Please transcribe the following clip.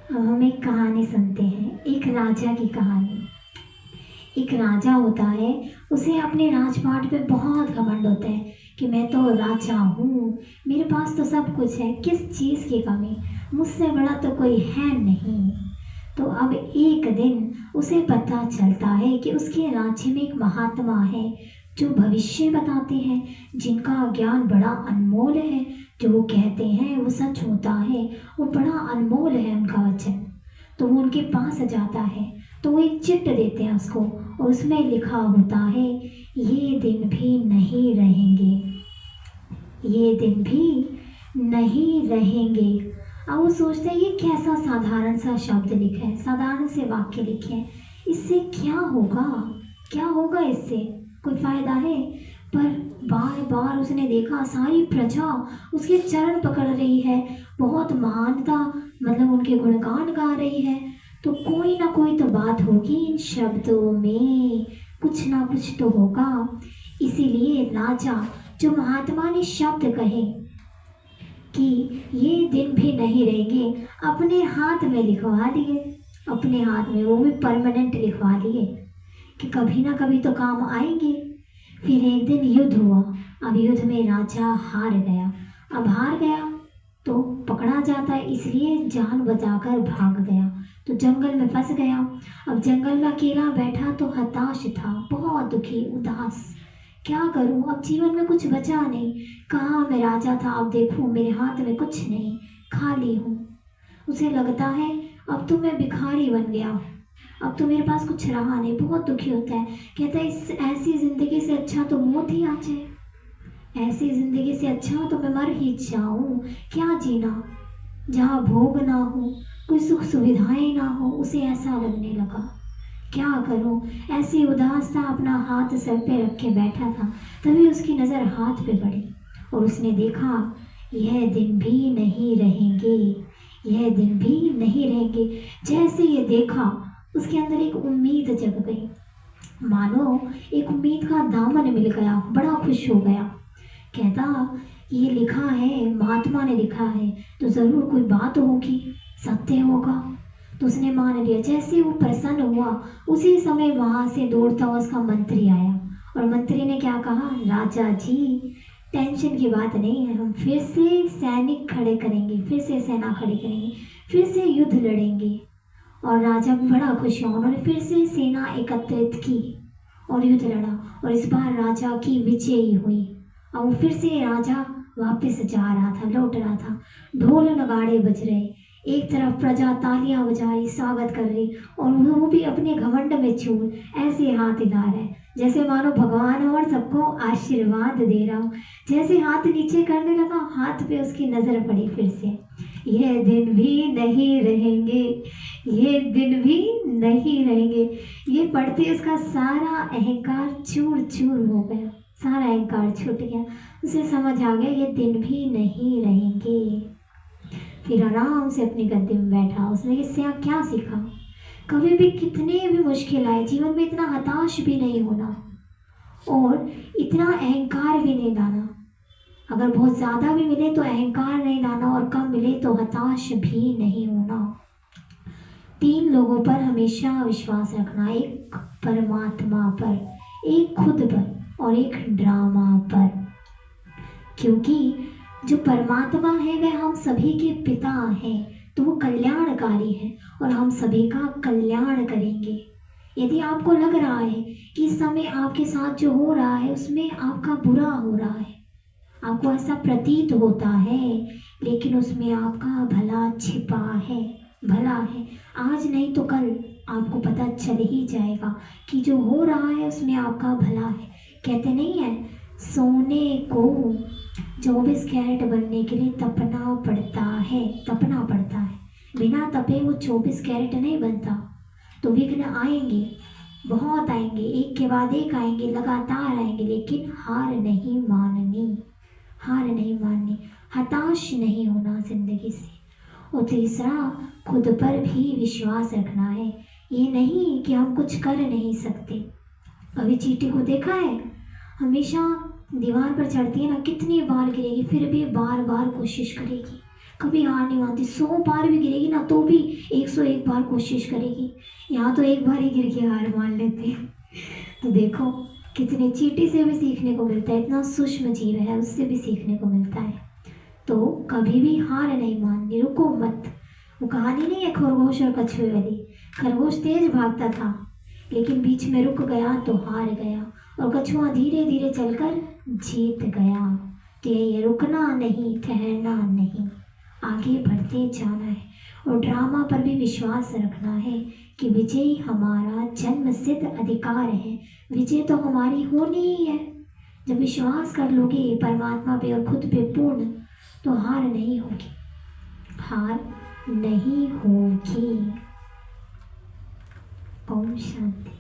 अब हम एक कहानी सुनते हैं, एक राजा की कहानी। एक राजा होता है, उसे अपने राजपाट पे बहुत घमंड होता है कि मैं तो राजा हूँ, मेरे पास तो सब कुछ है, किस चीज़ की कमी, मुझसे बड़ा तो कोई है नहीं। तो अब एक दिन उसे पता चलता है कि उसके राज्य में एक महात्मा है जो भविष्य बताते हैं, जिनका ज्ञान बड़ा अनमोल है। जो वो कहते हैं वो सच होता है, वो बड़ा अनमोल है उनका वचन। तो वो उनके पास जाता है, तो वो एक चिट्ठ देते हैं उसको, और उसमें लिखा होता है, ये दिन भी नहीं रहेंगे, ये दिन भी नहीं रहेंगे। अब वो सोचते हैं ये कैसा साधारण सा शब्द लिखा है, साधारण से वाक्य लिखे हैं, इससे क्या होगा, क्या होगा इससे, कोई फायदा है। पर बार बार उसने देखा सारी प्रजा उसके चरण पकड़ रही है, बहुत महानता, मतलब उनके गुणगान गा रही है। तो कोई ना कोई तो बात होगी इन शब्दों में, कुछ ना कुछ तो होगा। इसीलिए राजा, जो महात्मा ने शब्द कहे कि ये दिन भी नहीं रहेंगे, अपने हाथ में लिखवा लिए, अपने हाथ में, वो भी परमानेंट लिखवा लिए कि कभी ना कभी तो काम आएंगे। फिर एक दिन युद्ध हुआ। अब युद्ध में राजा हार गया। अब हार गया तो पकड़ा जाता है, इसलिए जान बचाकर भाग गया, तो जंगल में फंस गया। अब जंगल में अकेला बैठा तो हताश था, बहुत दुखी, उदास। क्या करूं, अब जीवन में कुछ बचा नहीं। कहाँ मैं राजा था, अब देखूं मेरे हाथ में कुछ नहीं, खाली हूँ। उसे लगता है अब तो मैं भिखारी बन गया, अब तो मेरे पास कुछ रहा नहीं, बहुत दुखी होता है। कहता है इस ऐसी जिंदगी से अच्छा तो मौत ही आ जाए, ऐसी जिंदगी से अच्छा तो मैं मर ही जाऊं, क्या जीना, जहाँ भोग ना हो, कोई सुख सुविधाएं ना हो। उसे ऐसा लगने लगा, क्या करूं, ऐसी उदास था, अपना हाथ सर पे रख के बैठा था। तभी उसकी नज़र हाथ पे पड़ी और उसने देखा, यह दिन भी नहीं रहेंगे, यह दिन भी नहीं रहेंगे। जैसे ये देखा, उसके अंदर एक उम्मीद जग गई, मानो एक उम्मीद का दामन मिल गया, बड़ा खुश हो गया। कहता, ये लिखा है, महात्मा ने लिखा है, तो ज़रूर कोई बात होगी, सत्य होगा। तो उसने मान लिया। जैसे वो प्रसन्न हुआ, उसी समय वहां से दौड़ता हुआ उसका मंत्री आया, और मंत्री ने क्या कहा, राजा जी टेंशन की बात नहीं है, हम फिर से सैनिक खड़े करेंगे, फिर से सेना खड़ी करेंगे, फिर से युद्ध लड़ेंगे। और राजा भी बड़ा खुश हुआ, उन्होंने फिर से सेना एकत्रित की और युद्ध लड़ा, और इस बार राजा की विजयी हुई। और वो फिर से राजा वापस जा रहा था, लौट रहा था। ढोल नगाड़े बज रहे, एक तरफ प्रजा तालियां बजा रही, स्वागत कर रही, और वो भी अपने घमंड में चूर ऐसे हाथ हिला रहे हैं जैसे मानो भगवान हो और सबको आशीर्वाद दे रहा हो। जैसे हाथ नीचे करने लगा, हाथ पे उसकी नजर पड़ी फिर से, ये दिन भी नहीं रहेंगे, ये दिन भी नहीं रहेंगे। ये पढ़ते उसका सारा अहंकार चूर चूर हो गया, सारा अहंकार छूट गया। उसे समझ आ गया ये दिन भी नहीं रहेंगे। फिर आराम से अपनी गद्दी में बैठा। उसने इससे क्या सीखा, कभी भी कितने भी मुश्किल आए जीवन में, इतना हताश भी नहीं होना और इतना अहंकार भी नहीं लाना। अगर बहुत ज़्यादा भी मिले तो अहंकार नहीं लाना, और कम मिले तो हताश भी नहीं होना। 3 लोगों पर हमेशा विश्वास रखना, एक परमात्मा पर, एक खुद पर, और एक ड्रामा पर। क्योंकि जो परमात्मा है वह हम सभी के पिता हैं, तो वो कल्याणकारी है और हम सभी का कल्याण करेंगे। यदि आपको लग रहा है कि इस समय आपके साथ जो हो रहा है उसमें आपका बुरा हो रहा है, आपको ऐसा प्रतीत होता है, लेकिन उसमें आपका भला छिपा है, भला है। आज नहीं तो कल आपको पता चल ही जाएगा कि जो हो रहा है उसमें आपका भला है। कहते नहीं है, सोने को 24 कैरेट बनने के लिए तपना पड़ता है, तपना पड़ता है, बिना तपे वो 24 कैरेट नहीं बनता। तो विघ्न आएंगे, बहुत आएंगे, एक के बाद एक आएंगे, लगातार आएंगे, लेकिन हार नहीं माननी, हार नहीं माननी, हताश नहीं होना जिंदगी से। और तीसरा, खुद पर भी विश्वास रखना है। ये नहीं कि हम कुछ कर नहीं सकते। अभी चींटी को देखा है, हमेशा दीवार पर चढ़ती है ना, कितनी बार गिरेगी फिर भी बार बार कोशिश करेगी, कभी हार नहीं मानती, 100 बार भी गिरेगी ना तो भी 101 बार कोशिश करेगी। यहाँ तो एक बार ही गिर के हार मान लेते हैं। तो देखो कितने, चींटी से भी सीखने को मिलता है, इतना सूक्ष्म जीव है, उससे भी सीखने को मिलता है। तो कभी भी हार नहीं माननी, रुको मत। वो कहानी नहीं है खरगोश और कछुए वाली, खरगोश तेज भागता था लेकिन बीच में रुक गया तो हार गया, और कछुआ धीरे धीरे चलकर जीत गया। तो ये रुकना नहीं, ठहरना नहीं, आगे बढ़ते जाना है। और ड्रामा पर भी विश्वास रखना है कि विजय हमारा जन्म सिद्ध अधिकार है, विजय तो हमारी होनी ही है। जब विश्वास कर लोगे परमात्मा पे और खुद पे पूर्ण, तो हार नहीं होगी, हार नहीं होगी। ओम शांति।